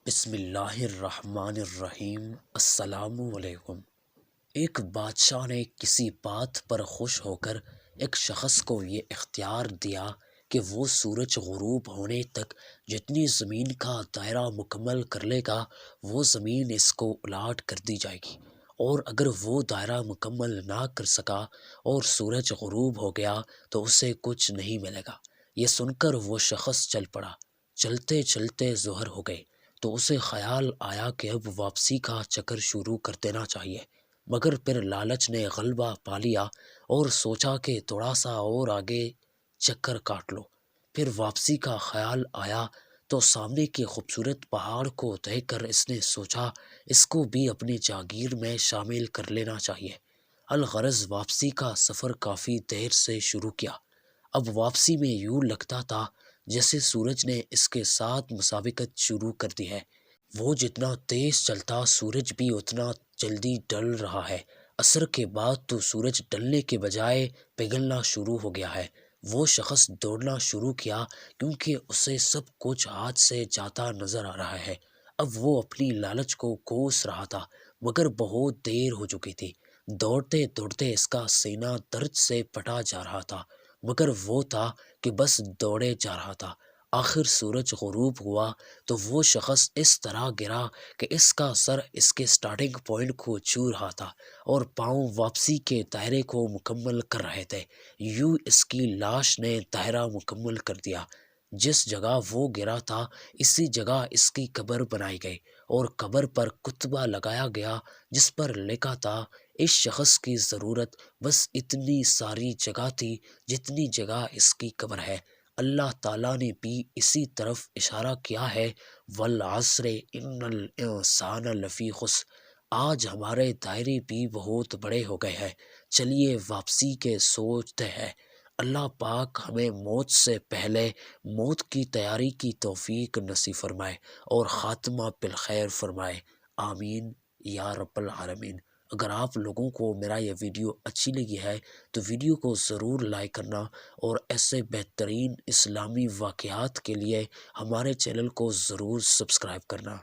بسم اللہ الرحمن الرحیم۔ السلام علیکم۔ ایک بادشاہ نے کسی بات پر خوش ہو کر ایک شخص کو یہ اختیار دیا کہ وہ سورج غروب ہونے تک جتنی زمین کا دائرہ مکمل کر لے گا وہ زمین اس کو الاٹ کر دی جائے گی، اور اگر وہ دائرہ مکمل نہ کر سکا اور سورج غروب ہو گیا تو اسے کچھ نہیں ملے گا۔ یہ سن کر وہ شخص چل پڑا۔ چلتے چلتے ظہر ہو گئی تو اسے خیال آیا کہ اب واپسی کا چکر شروع کر دینا چاہیے، مگر پھر لالچ نے غلبہ پا لیا اور سوچا کہ تھوڑا سا اور آگے چکر کاٹ لو۔ پھر واپسی کا خیال آیا تو سامنے کے خوبصورت پہاڑ کو دیکھ کر اس نے سوچا اس کو بھی اپنی جاگیر میں شامل کر لینا چاہیے۔ الغرض واپسی کا سفر کافی دیر سے شروع کیا۔ اب واپسی میں یوں لگتا تھا جیسے سورج نے اس کے ساتھ مسابقت شروع کر دی ہے۔ وہ جتنا تیز چلتا سورج بھی اتنا جلدی ڈل رہا ہے۔ عصر کے بعد تو سورج ڈلنے کے بجائے پگھلنا شروع ہو گیا ہے۔ وہ شخص دوڑنا شروع کیا کیونکہ اسے سب کچھ ہاتھ سے جاتا نظر آ رہا ہے۔ اب وہ اپنی لالچ کو کوس رہا تھا، مگر بہت دیر ہو چکی تھی۔ دوڑتے دوڑتے اس کا سینہ درد سے پھٹا جا رہا تھا، مگر وہ تھا کہ بس دوڑے جا رہا تھا۔ آخر سورج غروب ہوا تو وہ شخص اس طرح گرا کہ اس کا سر اس کے سٹارٹنگ پوائنٹ کو چھو رہا تھا اور پاؤں واپسی کے دائرے کو مکمل کر رہے تھے۔ یوں اس کی لاش نے دائرہ مکمل کر دیا۔ جس جگہ وہ گرا تھا اسی جگہ اس کی قبر بنائی گئی اور قبر پر کتبہ لگایا گیا جس پر لکھا تھا اس شخص کی ضرورت بس اتنی ساری جگہ تھی جتنی جگہ اس کی قبر ہے۔ اللہ تعالیٰ نے بھی اسی طرف اشارہ کیا ہے، والعصر ان الانسان لفی خسر۔ آج ہمارے دائرے بھی بہت بڑے ہو گئے ہیں، چلیے واپسی کے سوچتے ہیں۔ اللہ پاک ہمیں موت سے پہلے موت کی تیاری کی توفیق نصیب فرمائے اور خاتمہ بالخیر فرمائے، آمین یا رب العالمین۔ اگر آپ لوگوں کو میرا یہ ویڈیو اچھی لگی ہے تو ویڈیو کو ضرور لائک کرنا، اور ایسے بہترین اسلامی واقعات کے لیے ہمارے چینل کو ضرور سبسکرائب کرنا۔